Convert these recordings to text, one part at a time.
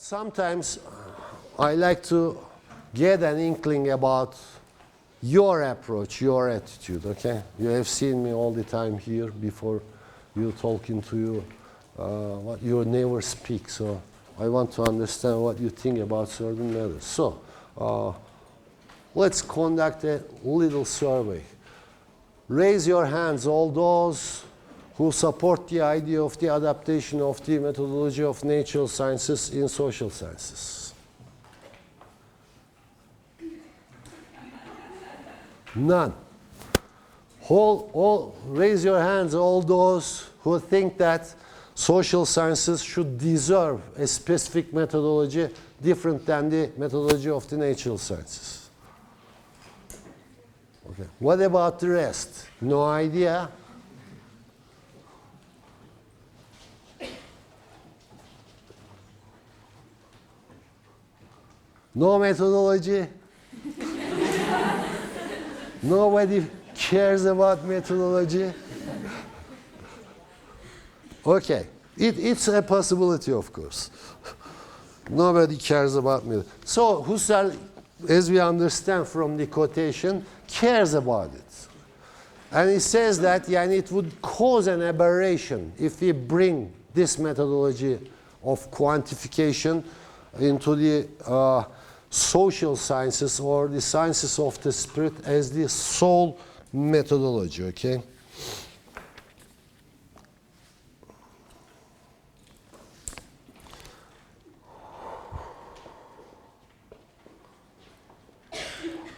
sometimes I like to get an inkling about your approach, your attitude, okay? You have seen me all the time here before you talking to you. What you never speak, so I want to understand what you think about certain matters. So, let's conduct a little survey. Raise your hands, all those who support the idea of the adaptation of the methodology of natural sciences in social sciences. None. Raise your hands, all those who think that social sciences should deserve a specific methodology different than the methodology of the natural sciences. Okay. What about the rest? No idea? No methodology? Nobody cares about methodology? Okay, it's a possibility, of course. Nobody cares about me. So Husserl, as we understand from the quotation, cares about it. And he says that it would cause an aberration if we bring this methodology of quantification into the social sciences or the sciences of the spirit as the sole methodology, okay?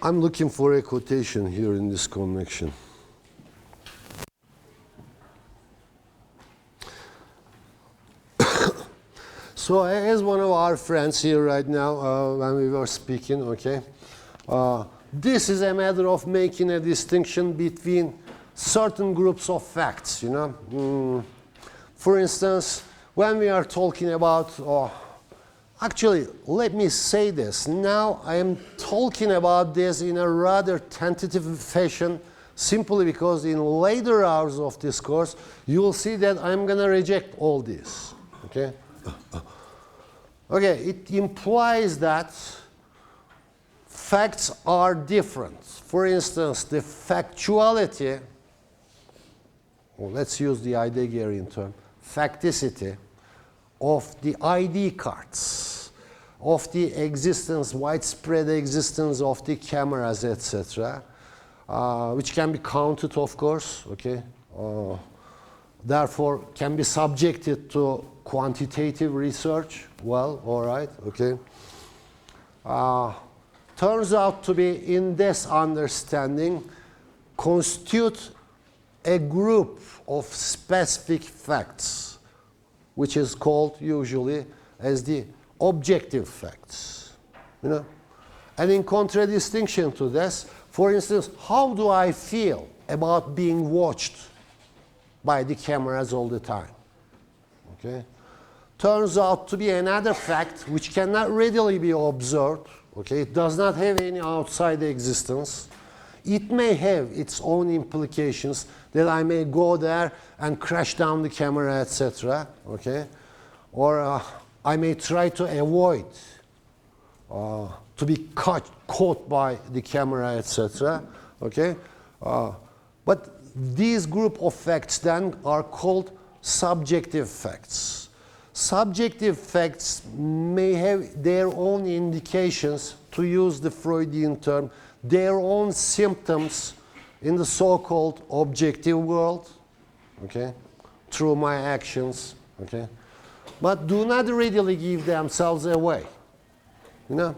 I'm looking for a quotation here in this connection. So as one of our friends here right now, when we were speaking, okay, this is a matter of making a distinction between certain groups of facts, you know. For instance, when we are talking about, actually, let me say this. Now I am talking about this in a rather tentative fashion simply because in later hours of this course, you will see that I'm going to reject all this, okay? Okay, it implies that facts are different. For instance, the factuality, well, let's use the Heideggerian term, facticity of the ID cards, of the existence, widespread existence of the cameras, etc., which can be counted, of course, okay? Therefore, can be subjected to quantitative research. Well, all right, okay. Turns out to be, in this understanding, constitute a group of specific facts, which is called usually as the objective facts, you know. And in contradistinction to this, for instance, how do I feel about being watched by the cameras all the time? Okay. Turns out to be another fact which cannot readily be observed. Okay. It does not have any outside existence. It may have its own implications that I may go there and crash down the camera, etc. Okay. Or I may try to avoid to be caught by the camera, etc. Okay. But these group of facts then are called subjective facts. Subjective facts may have their own indications, to use the Freudian term, their own symptoms in the so-called objective world, okay, through my actions, okay, but do not readily give themselves away, you know.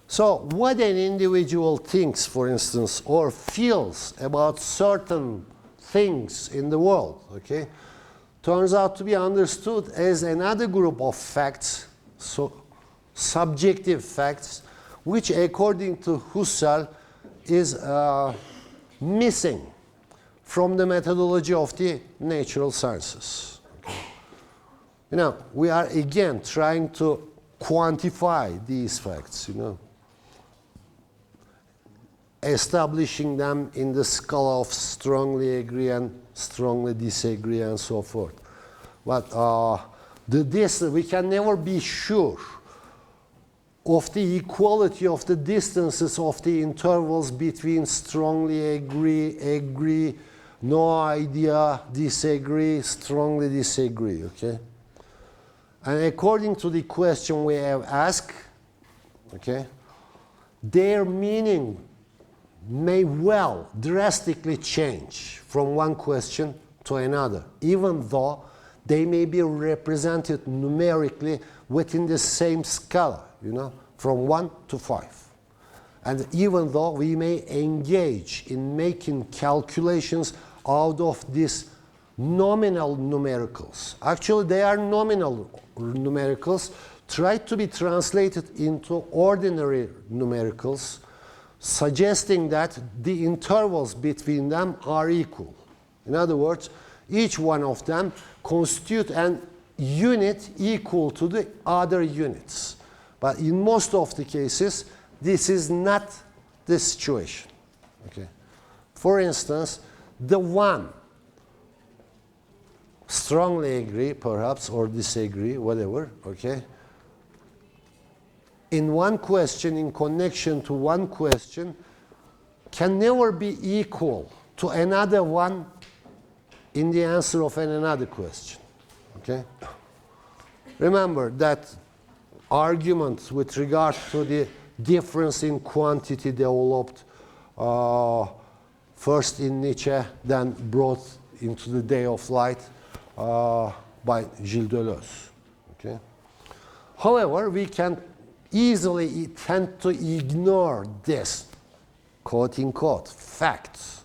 So what an individual thinks, for instance, or feels about certain things in the world, okay, turns out to be understood as another group of facts, so subjective facts, which according to Husserl is missing from the methodology of the natural sciences. Okay. You know, we are again trying to quantify these facts, you know, establishing them in the scale of strongly agree and strongly disagree and so forth. But the distance, we can never be sure of the equality of the distances of the intervals between strongly agree, no idea, disagree, strongly disagree, okay? And according to the question we have asked, okay, their meaning may well drastically change from one question to another, even though they may be represented numerically within the same scala, you know, from 1 to 5. And even though we may engage in making calculations out of these nominal numericals. Actually, they are nominal numericals, try to be translated into ordinary numericals, suggesting that the intervals between them are equal. In other words, each one of them constitute an unit equal to the other units. But in most of the cases, this is not the situation. Okay. For instance, the one strongly agree, perhaps, or disagree, whatever, okay? In one question, in connection to one question, can never be equal to another one in the answer of another question, okay? Remember that argument with regard to the difference in quantity developed first in Nietzsche, then brought into the day of light by Gilles Deleuze. Okay? However, we can easily tend to ignore this, quote-unquote, facts,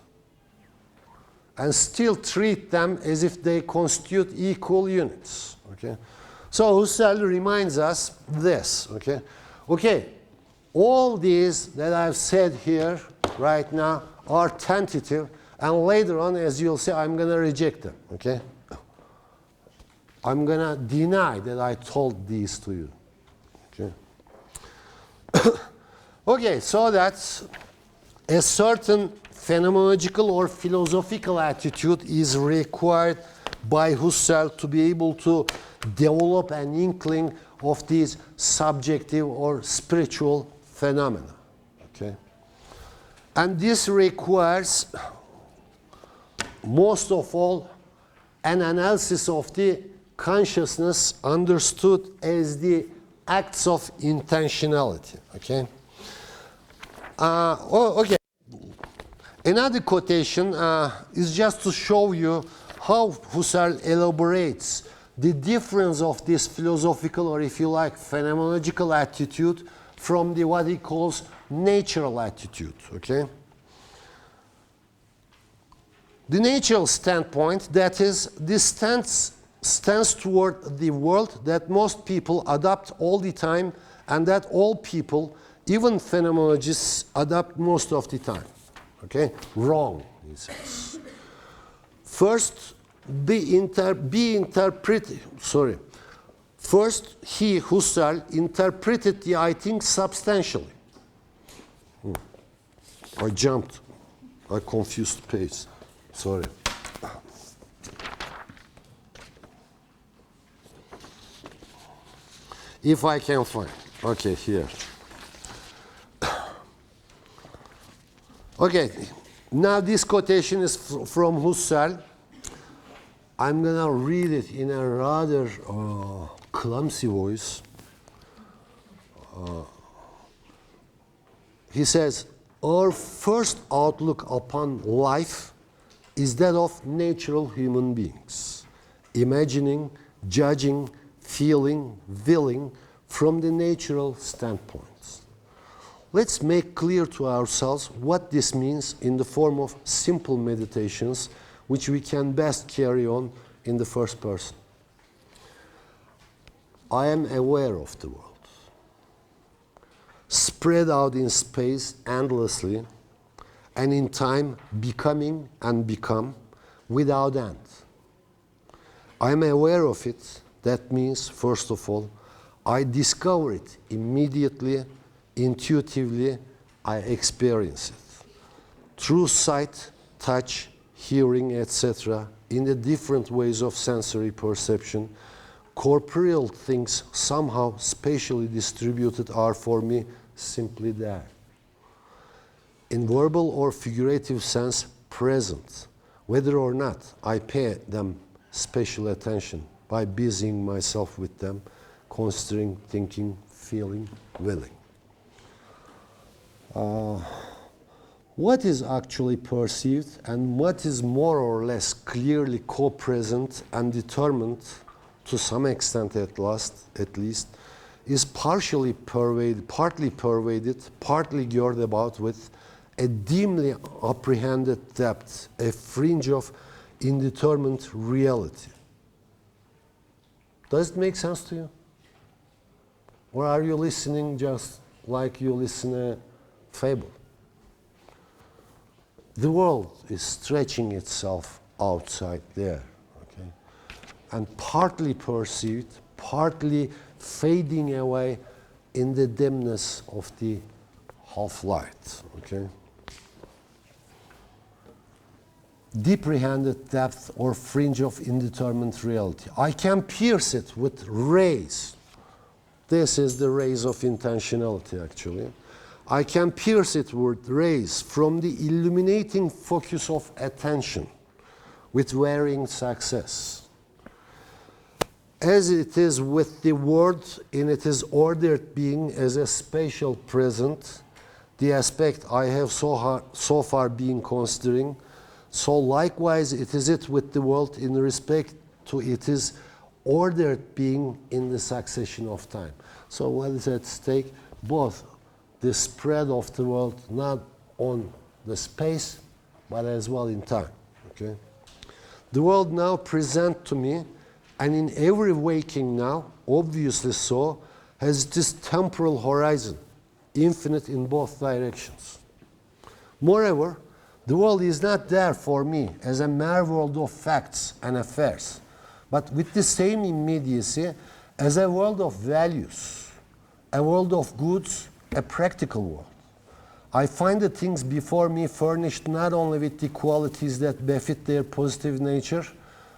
and still treat them as if they constitute equal units. Okay? So Husserl reminds us this. Okay? Okay, all these that I've said here right now are tentative, and later on, as you'll see, I'm going to reject them. Okay? I'm going to deny that I told these to you. Okay? Okay, so that's a certain phenomenological or philosophical attitude is required by Husserl to be able to develop an inkling of these subjective or spiritual phenomena. Okay? And this requires, most of all, an analysis of the consciousness understood as the acts of intentionality. Okay? Okay. Another quotation is just to show you how Husserl elaborates the difference of this philosophical, or if you like, phenomenological attitude from the what he calls natural attitude. Okay? The natural standpoint, that is, this stands toward the world that most people adopt all the time, and that all people, even phenomenologists, adopt most of the time. Okay? Wrong, he says. First, First, he, Husserl, interpreted the I think substantially. I jumped. I confused pace. Sorry. If I can find. Okay, here. Okay, now this quotation is from Husserl. I'm going to read it in a rather clumsy voice. He says, our first outlook upon life is that of natural human beings, imagining, judging, feeling, willing from the natural standpoints. Let's make clear to ourselves what this means in the form of simple meditations, which we can best carry on in the first person. I am aware of the world, spread out in space endlessly, and in time becoming and become without end. I am aware of it. That means, first of all, I discover it immediately, intuitively, I experience it. Through sight, touch, hearing, etc., in the different ways of sensory perception, corporeal things somehow spatially distributed are for me simply there. In verbal or figurative sense, present, whether or not I pay them special attention by busying myself with them, considering, thinking, feeling, willing. What is actually perceived and what is more or less clearly co-present and determined to some extent at least, is partly pervaded, partly girded about with a dimly apprehended depth, a fringe of indeterminate reality. Does it make sense to you? Or are you listening just like you listen a fable? The world is stretching itself outside there, okay? And partly perceived, partly fading away in the dimness of the half-light, okay? Deprehended depth or fringe of indeterminate reality. I can pierce it with rays. This is the rays of intentionality, actually. I can pierce it with rays from the illuminating focus of attention with varying success. As it is with the world in its ordered being as a spatial present, the aspect I have so far been considering, so likewise it is with the world in respect to its ordered being in the succession of time. So what is at stake? Both the spread of the world, not on the space, but as well in time. Okay? The world now present to me, and in every waking now, obviously so, has this temporal horizon, infinite in both directions. Moreover, the world is not there for me as a mere world of facts and affairs, but with the same immediacy as a world of values, a world of goods, a practical world. I find the things before me furnished not only with the qualities that befit their positive nature,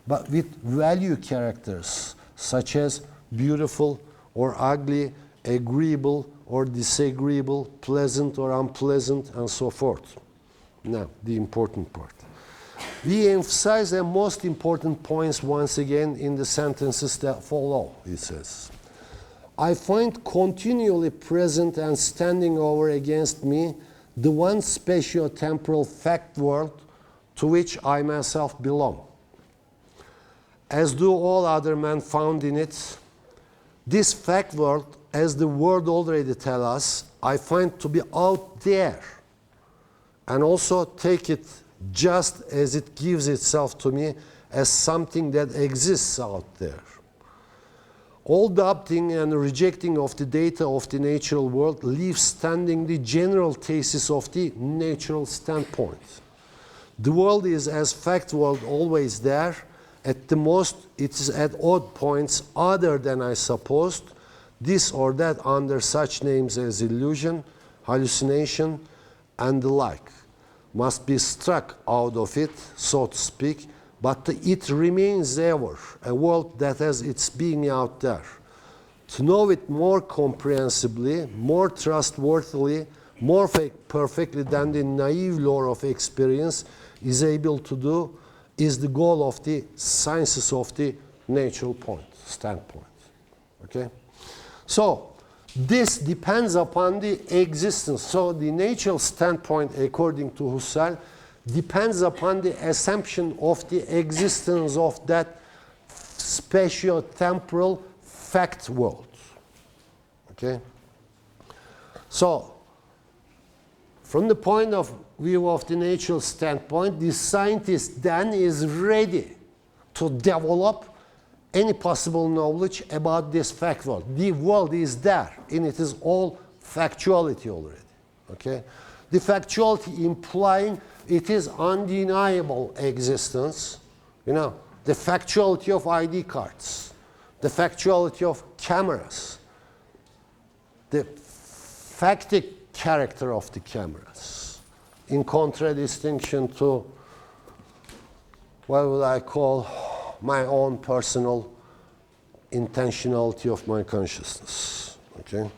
but with value characters such as beautiful or ugly, agreeable or disagreeable, pleasant or unpleasant, and so forth. Now, the important part. We emphasize the most important points once again in the sentences that follow, he says. I find continually present and standing over against me the one spatio-temporal fact world to which I myself belong. As do all other men found in it, this fact world, as the word already tells us, I find to be out there, and also take it just as it gives itself to me as something that exists out there. All doubting and rejecting of the data of the natural world leaves standing the general thesis of the natural standpoint. The world is as fact world always there. At the most, it is at odd points other than I supposed, this or that under such names as illusion, hallucination, and the like. Must be struck out of it, so to speak, but it remains ever a world that has its being out there. To know it more comprehensibly, more trustworthily, more perfectly than the naive lore of experience is able to do is the goal of the sciences of the natural standpoint. Okay? So, this depends upon the existence. So, the natural standpoint, according to Husserl, depends upon the assumption of the existence of that spatio-temporal fact world. Okay? So, from the point of view of the natural standpoint, the scientist then is ready to develop any possible knowledge about this fact world. The world is there, and it is all factuality already. Okay? The factuality implying it is undeniable existence, you know, the factuality of ID cards, the factuality of cameras, the factic character of the cameras, in contradistinction to what would I call my own personal intentionality of my consciousness. Okay?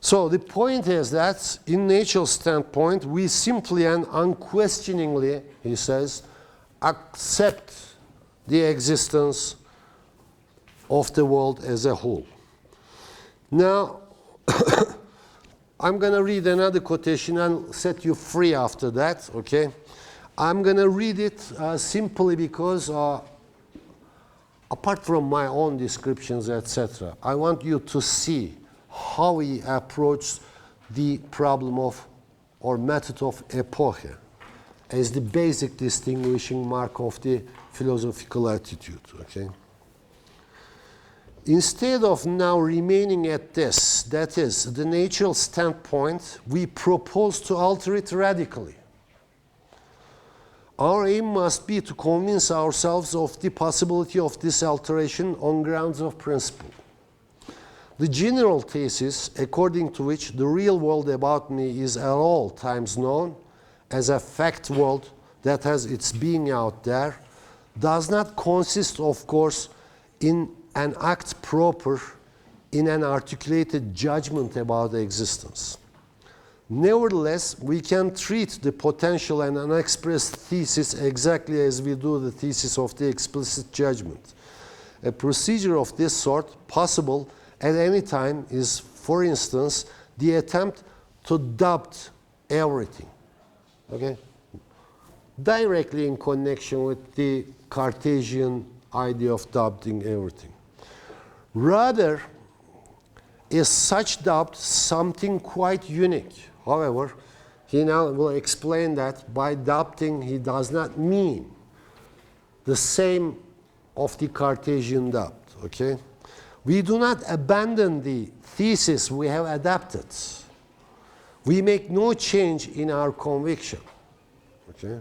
So the point is that in natural standpoint, we simply and unquestioningly, he says, accept the existence of the world as a whole. Now, I'm going to read another quotation and set you free after that, okay? I'm going to read it simply because, apart from my own descriptions, etc., I want you to see how he approached the problem of, or method of epoche as the basic distinguishing mark of the philosophical attitude, okay? Instead of now remaining at this, that is, the natural standpoint, we propose to alter it radically. Our aim must be to convince ourselves of the possibility of this alteration on grounds of principle. The general thesis, according to which the real world about me is at all times known as a fact world that has its being out there, does not consist, of course, in an act proper, in an articulated judgment about existence. Nevertheless, we can treat the potential and unexpressed thesis exactly as we do the thesis of the explicit judgment. A procedure of this sort, possible at any time, is, for instance, the attempt to doubt everything. Okay? Directly in connection with the Cartesian idea of doubting everything. Rather, is such doubt something quite unique. However, he now will explain that by doubting he does not mean the same of the Cartesian doubt. Okay? We do not abandon the thesis we have adapted. We make no change in our conviction. Okay?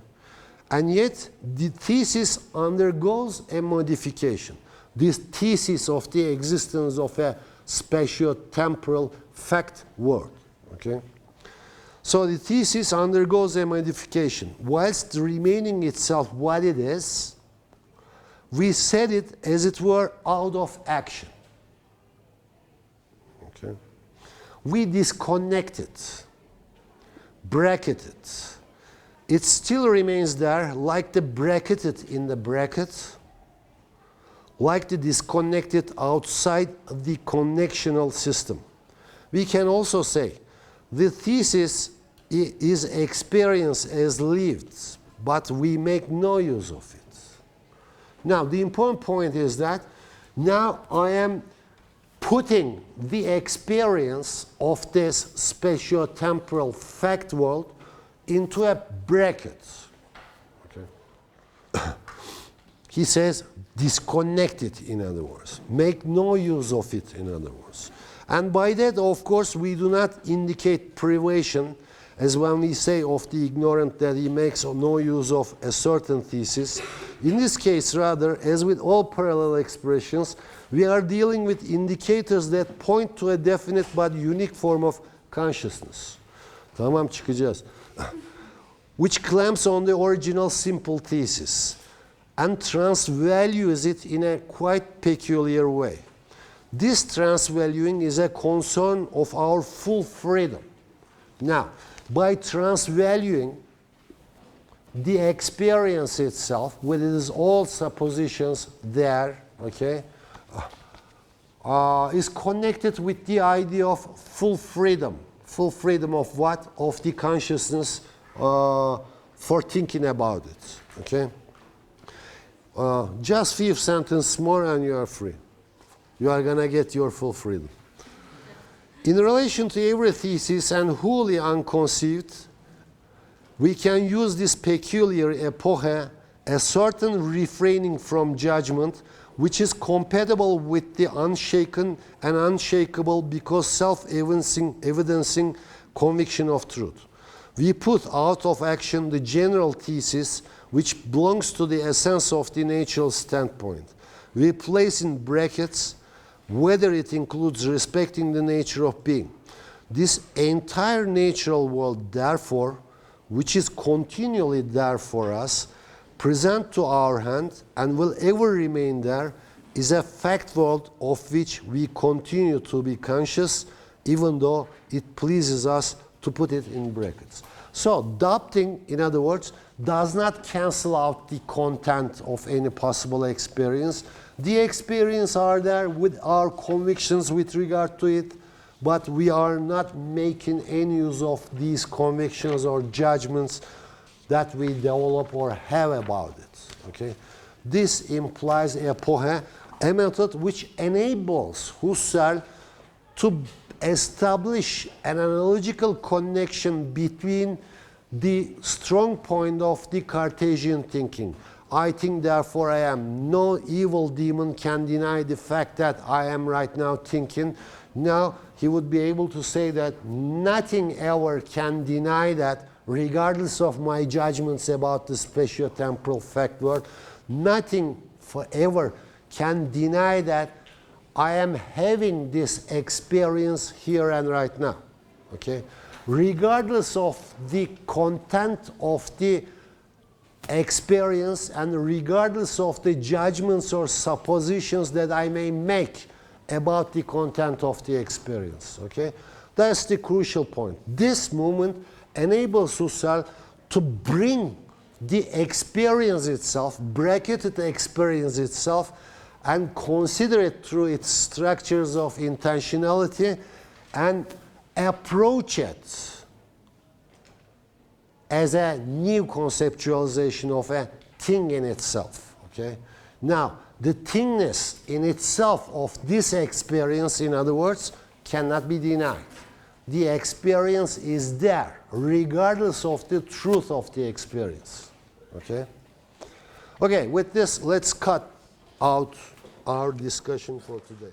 And yet, the thesis undergoes a modification. This thesis of the existence of a spatio-temporal fact world. Okay? So the thesis undergoes a modification. Whilst remaining itself what it is, we set it, as it were, out of action. Okay? We disconnect it, bracket it. It still remains there, like the bracketed in the bracket, like the disconnected outside the connectional system. We can also say the thesis is experienced as lived, but we make no use of it. Now, the important point is that now I am putting the experience of this spatio-temporal fact world into a bracket. Okay. He says, disconnect it, in other words. Make no use of it, in other words. And by that, of course, we do not indicate privation, as when we say of the ignorant that he makes no use of a certain thesis. In this case, rather, as with all parallel expressions, we are dealing with indicators that point to a definite but unique form of consciousness. Tamam, çıkacağız. Which clamps on the original simple thesis and transvalues it in a quite peculiar way. This transvaluing is a concern of our full freedom. Now, by transvaluing the experience itself, with its all suppositions there, okay, is connected with the idea of full freedom. Full freedom of what? Of the consciousness for thinking about it. Okay? Just few sentences more and you are free. You are going to get your full freedom. In relation to every thesis and wholly unconceived, we can use this peculiar epoche, a certain refraining from judgment, which is compatible with the unshaken and unshakable because self-evidencing conviction of truth. We put out of action the general thesis which belongs to the essence of the natural standpoint. We place in brackets whether it includes respecting the nature of being. This entire natural world, therefore, which is continually there for us, present to our hand and will ever remain there, is a fact world of which we continue to be conscious, even though it pleases us to put it in brackets. So doubting, in other words, does not cancel out the content of any possible experience. The experience are there with our convictions with regard to it, but we are not making any use of these convictions or judgments that we develop or have about it. Okay? This implies epoche, a method which enables Husserl to establish an analogical connection between the strong point of the Cartesian thinking. I think, therefore I am. No evil demon can deny the fact that I am right now thinking. Now he would be able to say that nothing ever can deny that, regardless of my judgments about the spatio-temporal fact world. Nothing forever can deny that I am having this experience here and right now. Okay? Regardless of the content of the experience and regardless of the judgments or suppositions that I may make about the content of the experience. Okay? That's the crucial point. This movement enables Husserl to bring the experience itself, bracketed experience itself, and consider it through its structures of intentionality and approach it as a new conceptualization of a thing in itself. Okay? Now, the thingness in itself of this experience, in other words, cannot be denied. The experience is there, regardless of the truth of the experience. Okay? Okay, with this, let's cut out our discussion for today.